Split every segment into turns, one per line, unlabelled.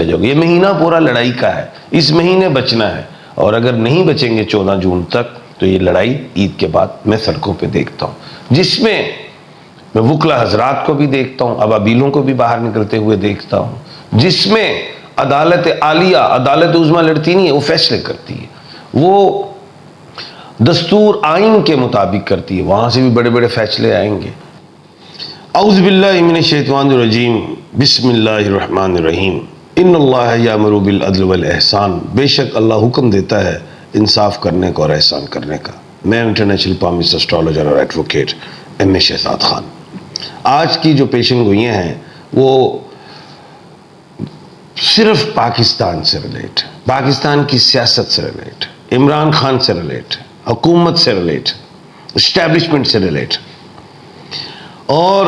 یہ مہینہ پورا لڑائی کا ہے، اس مہینے بچنا ہے، اور اگر نہیں بچیں گے 14 جون تک تو یہ لڑائی عید کے بعد میں سڑکوں پہ دیکھتا ہوں، جس میں میں وکلا حضرات کو بھی دیکھتا ہوں، ابابیلوں کو بھی باہر نکلتے ہوئے دیکھتا ہوں، جس میں عدالت عالیہ، عدالت عظمیٰ لڑتی نہیں ہے، وہ فیصلے کرتی ہے، وہ دستور آئین کے مطابق کرتی ہے، وہاں سے بھی بڑے بڑے فیصلے آئیں گے۔ اعوذ باللہ من الشیطان الرجیم، بسم اللہ الرحمن الرحیم۔ ان اللہ یامر بالعدل والاحسان، بے شک اللہ حکم دیتا ہے انصاف کرنے کا اور احسان کرنے کا۔ میں انٹرنیشنل پامسٹ اسٹرالوجر اور ایڈوکیٹ ایم اے شہزاد خان۔ آج کی جو پیشن گوئیاں ہیں وہ صرف پاکستان سے ریلیٹ، پاکستان کی سیاست سے ریلیٹ، عمران خان سے ریلیٹ، حکومت سے ریلیٹ، اسٹیبلشمنٹ سے ریلیٹ، اور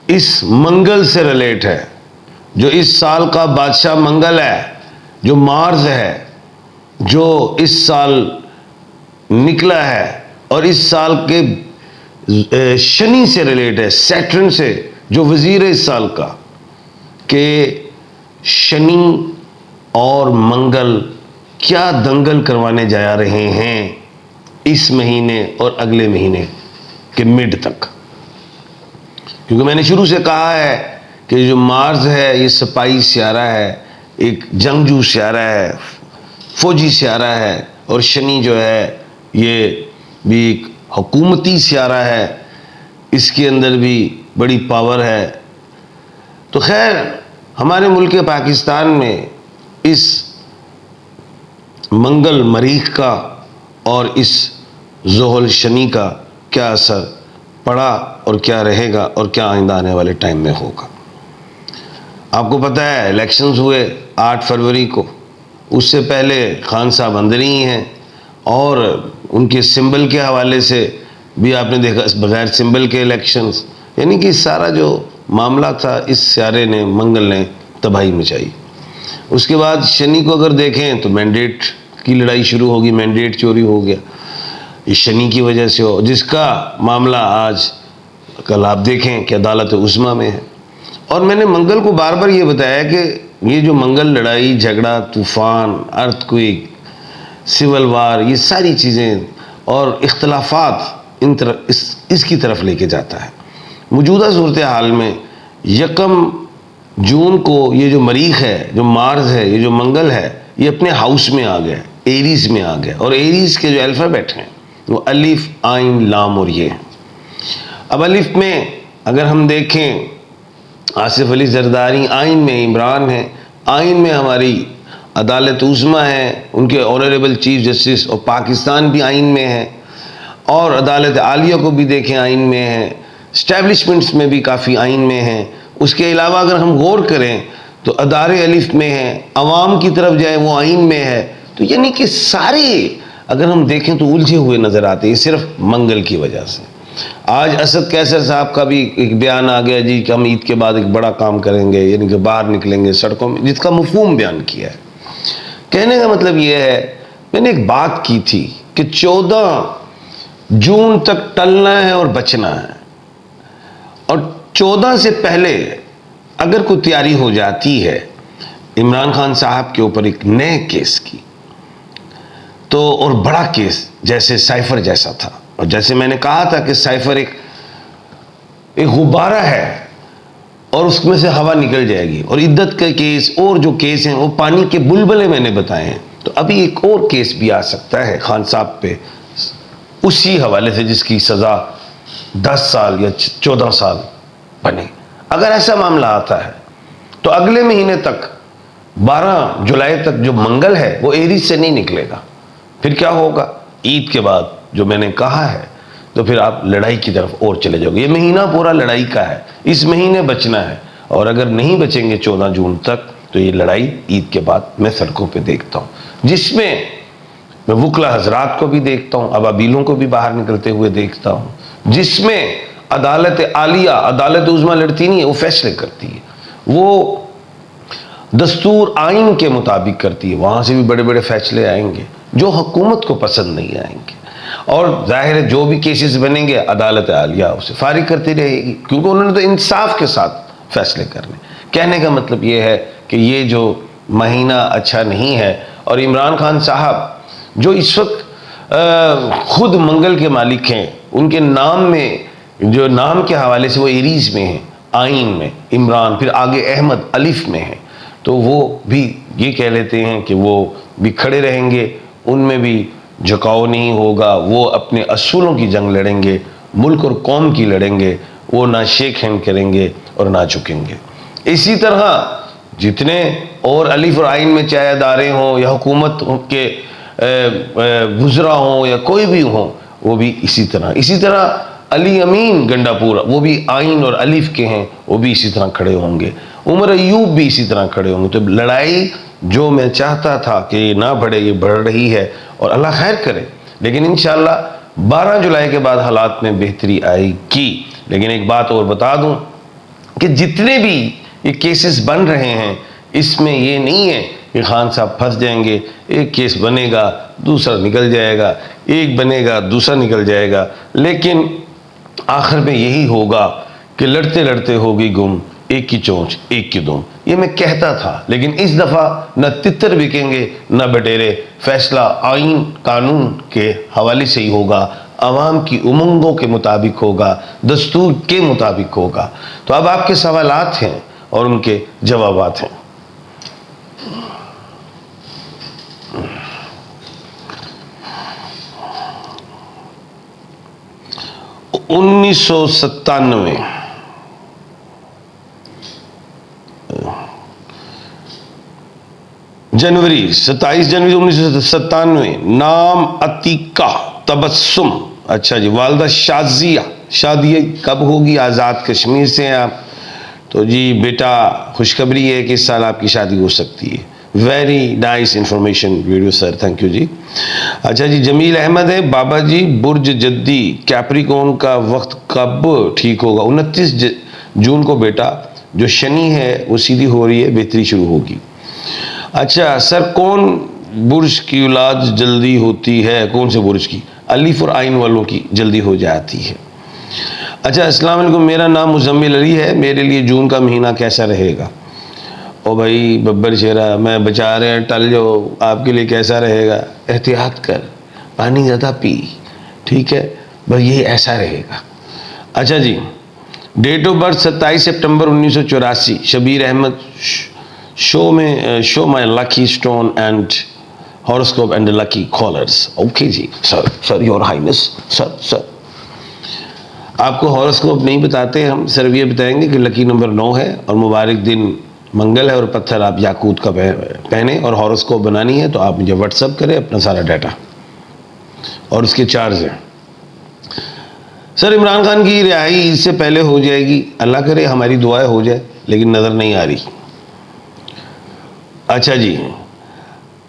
اس منگل سے ریلیٹ ہے جو اس سال کا بادشاہ منگل ہے، جو مارس ہے، جو اس سال نکلا ہے، اور اس سال کے شنی سے ریلیٹ ہے، سیٹرن سے، جو وزیر ہے اس سال کا، کہ شنی اور منگل کیا دنگل کروانے جا رہے ہیں اس مہینے اور اگلے مہینے کے مڈ تک۔ کیونکہ میں نے شروع سے کہا ہے کہ جو مارس ہے یہ سپاہی سیارہ ہے، ایک جنگجو سیارہ ہے، فوجی سیارہ ہے، اور شنی جو ہے یہ بھی ایک حکومتی سیارہ ہے، اس کے اندر بھی بڑی پاور ہے۔ تو خیر ہمارے ملک پاکستان میں اس منگل مریخ کا اور اس زحل شنی کا کیا اثر پڑا اور کیا رہے گا اور کیا آئندہ آنے والے ٹائم میں ہوگا۔ آپ کو پتہ ہے الیکشنز ہوئے 8 فروری کو، اس سے پہلے خان صاحب اندر ہی ہیں، اور ان کے سمبل کے حوالے سے بھی آپ نے دیکھا بغیر سمبل کے الیکشنز، یعنی کہ سارا جو معاملہ تھا اس سیارے نے، منگل نے تباہی مچائی۔ اس کے بعد شنی کو اگر دیکھیں تو مینڈیٹ کی لڑائی شروع ہوگی، مینڈیٹ چوری ہو گیا، یہ شنی کی وجہ سے ہو، جس کا معاملہ آج کل آپ دیکھیں کہ عدالت عظمیٰ میں ہے۔ اور میں نے منگل کو بار بار یہ بتایا کہ یہ جو منگل لڑائی، جھگڑا، طوفان، ارتھ کوئک، سول وار، یہ ساری چیزیں اور اختلافات اس کی طرف لے کے جاتا ہے۔ موجودہ صورتحال میں 1 جون کو یہ جو مریخ ہے، جو مارس ہے، یہ جو منگل ہے، یہ اپنے ہاؤس میں آ گیا، ایریز میں آ گیا، اور ایریز کے جو الفابیٹ ہیں وہ الف، عین، لام اور یہ ہیں۔ اب الف میں اگر ہم دیکھیں آصف علی زرداری عین میں عمران ہے، عین میں ہماری عدالت عظمیٰ ہے، ان کے آنریبل چیف جسٹس، اور پاکستان بھی عین میں ہے، اور عدالت عالیہ کو بھی دیکھیں عین میں ہے، اسٹیبلشمنٹس میں بھی کافی عین میں ہیں۔ اس کے علاوہ اگر ہم غور کریں تو ادارے الف میں ہیں، عوام کی طرف جائیں وہ عین میں ہے، تو یعنی کہ سارے اگر ہم دیکھیں تو الجھے ہوئے نظر آتے ہیں، صرف منگل کی وجہ سے۔ آج اسد قیصر صاحب کا بھی ایک بیان آ گیا جی کہ ہم عید کے بعد ایک بڑا کام کریں گے، یعنی کہ باہر نکلیں گے سڑکوں میں، جس کا مفہوم بیان کیا ہے۔ کہنے کا مطلب یہ ہے، میں نے ایک بات کی تھی کہ 14 جون تک ٹلنا ہے اور بچنا ہے، اور 14 سے پہلے اگر کوئی تیاری ہو جاتی ہے عمران خان صاحب کے اوپر ایک نئے کیس کی، تو اور بڑا کیس جیسے سائفر جیسا تھا، اور جیسے میں نے کہا تھا کہ سائفر ایک غبارہ ہے اور اس میں سے ہوا نکل جائے گی، اور عدت کا کیس اور جو کیس ہیں وہ پانی کے بلبلے میں نے بتائے ہیں، تو ابھی ایک اور کیس بھی آ سکتا ہے خان صاحب پہ اسی حوالے سے، جس کی سزا 10 سال یا 14 سال بنے۔ اگر ایسا معاملہ آتا ہے تو اگلے مہینے تک 12 جولائی تک جو منگل ہے وہ ایریز سے نہیں نکلے گا۔ پھر کیا ہوگا؟ عید کے بعد جو میں نے کہا ہے تو پھر آپ لڑائی کی طرف اور چلے جاؤ گے۔ یہ مہینہ پورا لڑائی کا ہے، اس مہینے بچنا ہے، اور اگر نہیں بچیں گے 14 جون تک تو یہ لڑائی عید کے بعد میں سڑکوں پہ دیکھتا ہوں، جس میں میں وکلا حضرات کو بھی دیکھتا ہوں، ابابیلوں کو بھی باہر نکلتے ہوئے دیکھتا ہوں، جس میں عدالت عالیہ، عدالت عظمیٰ لڑتی نہیں ہے، وہ فیصلے کرتی ہے، وہ دستور آئین کے مطابق کرتی ہے، وہاں سے بھی بڑے بڑے فیصلے آئیں گے جو حکومت کو پسند نہیں آئیں گے، اور ظاہر ہے جو بھی کیسز بنیں گے عدالت عالیہ اسے فارغ کرتی رہے گی، کیونکہ انہوں نے تو انصاف کے ساتھ فیصلے کرنے۔ کہنے کا مطلب یہ ہے کہ کہ یہ جو مہینہ اچھا نہیں ہے. اور عمران خان صاحب جو اس وقت خود منگل کے مالک ہیں، ان کے نام میں جو نام کے حوالے سے وہ ایریز میں ہیں، آئین میں عمران، پھر آگے احمد الف میں ہے، تو وہ بھی یہ کہہ لیتے ہیں کہ وہ بھی کھڑے رہیں گے، ان میں بھی جھکاؤ نہیں ہوگا، وہ اپنے اصولوں کی جنگ لڑیں گے، ملک اور قوم کی لڑیں گے، وہ نہ شیک ہینڈ کریں گے اور نہ جھکیں گے. اسی طرح جتنے اور الف اور آئین میں چاہے ادارے ہوں یا حکومت کے وزراء ہوں یا کوئی بھی ہوں، وہ بھی اسی طرح علی امین گنڈا پور وہ بھی آئین اور الف کے ہیں، وہ بھی اسی طرح کھڑے ہوں گے. عمر ایوب بھی اسی طرح کھڑے ہوں گے. تو لڑائی جو میں چاہتا تھا کہ یہ نہ بڑھے، یہ بڑھ رہی ہے اور اللہ خیر کرے، لیکن انشاءاللہ 12 جولائی کے بعد حالات میں بہتری آئے گی. لیکن ایک بات اور بتا دوں کہ جتنے بھی یہ کیسز بن رہے ہیں، اس میں یہ نہیں ہے کہ خان صاحب پھنس جائیں گے. ایک کیس بنے گا دوسرا نکل جائے گا، ایک بنے گا دوسرا نکل جائے گا، لیکن آخر میں یہی ہوگا کہ لڑتے لڑتے ہوگی گم، ایک کی چونچ ایک کی دم. یہ میں کہتا تھا، لیکن اس دفعہ نہ تتر بکیں گے نہ بٹیرے. فیصلہ آئین قانون کے حوالے سے ہی ہوگا، عوام کی امنگوں کے مطابق ہوگا، دستور کے مطابق ہوگا. تو اب آپ کے سوالات ہیں اور ان کے جوابات ہیں. 1997 جنوری 27 جنوری 1997 نام عتیقہ تبسم. اچھا جی. والدہ شادی کب ہوگی؟ آزاد کشمیر سے ہیں آپ. تو جی بیٹا خوشخبری ہے کہ اس سال آپ کی شادی ہو سکتی ہے. Very nice information video sir, thank you جی. اچھا جی. جمیل احمد ہے. بابا جی برج جدی کیپریکون کا وقت کب ٹھیک ہوگا؟ 29 جون کو بیٹا. جو شنی ہے وہ سیدھی ہو رہی ہے، بہتری شروع ہوگی. اچھا سر، کون برج کی اولاد جلدی ہوتی ہے؟ کون سے برج کی؟ الف اور آئین والوں کی جلدی ہو جاتی ہے. اچھا السلام علیکم، میرا نام مزمل علی ہے، میرے لیے جون کا مہینہ کیسا رہے گا؟ او بھائی ببر شیرہ، میں بچا رہے ہیں ٹل جو، آپ کے لیے کیسا رہے گا؟ احتیاط کر، پانی زیادہ پی، ٹھیک ہے بس یہی ایسا رہے گا. اچھا جی. Date of birth 27 September 1984. Shabbir Ahmed. Show my lucky stone and horoscope and lucky colours. Okay جی. Sir your highness. سر آپ کو ہاراسکوپ نہیں بتاتے ہم، صرف یہ بتائیں گے کہ لکی نمبر 9 ہے اور مبارک دن منگل ہے اور پتھر آپ یاقوت کا پہنے اور ہاراسکوپ بنانی ہے تو آپ مجھے واٹس ایپ کریں اپنا سارا ڈیٹا اور اس کے چارج ہیں. سر عمران خان کی رہائی اس سے پہلے ہو جائے گی؟ اللہ کرے، ہماری دعائیں ہو جائے، لیکن نظر نہیں آ رہی. اچھا جی.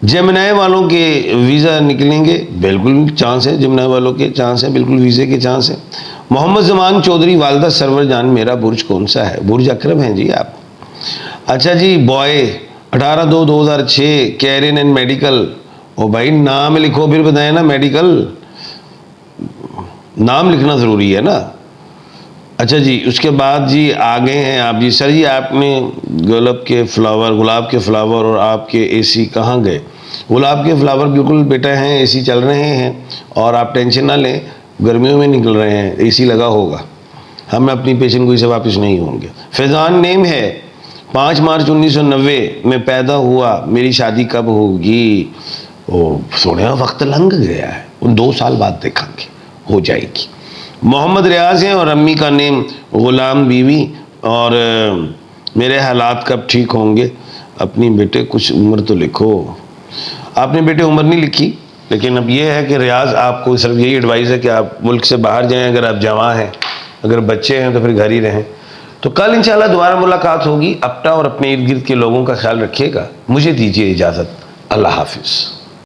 جمنائے والوں کے ویزا نکلیں گے؟ بالکل چانس ہے، جمنائے والوں کے چانس ہیں، بالکل ویزے کے چانس ہیں. محمد زمان چودھری. والدہ سرور جان، میرا برج کون سا ہے؟ برج اکرم ہیں جی آپ. اچھا جی. بوائے 18/2/2006. Career and medical. او بھائی نام لکھو پھر بتائیں نا. میڈیکل نام لکھنا ضروری ہے نا. اچھا جی. اس کے بعد جی آگے ہیں آپ جی. سر جی آپ نے گلاب کے فلاور اور آپ کے اے سی کہاں گئے؟ گلاب کے فلاور بالکل بیٹا ہیں، اے سی چل رہے ہیں اور آپ ٹینشن نہ لیں، گرمیوں میں نکل رہے ہیں، اے سی لگا ہوگا، ہم اپنی پیشن گوئی سے واپس نہیں ہوں گے. فیضان نیم ہے. 5 مارچ 1990 میں پیدا ہوا، میری شادی کب ہوگی؟ سونے وقت لنگ گیا ہے، ان 2 سال بعد دیکھیں گے، ہو جائے گی. محمد ریاض ہیں اور امی کا نیم غلام بیوی. اور میرے حالات کب ٹھیک ہوں گے؟ اپنی بیٹے کچھ عمر تو لکھو. آپ نے بیٹے عمر نہیں لکھی، لیکن اب یہ ہے کہ ریاض آپ کو صرف یہی ایڈوائز ہے کہ آپ ملک سے باہر جائیں. اگر آپ جوان ہیں، اگر بچے ہیں تو پھر گھر ہی رہیں. تو کل انشاءاللہ دوبارہ ملاقات ہوگی. اپنا اور اپنے ارد گرد کے لوگوں کا خیال رکھیے گا. مجھے دیجیے اجازت. اللہ حافظ.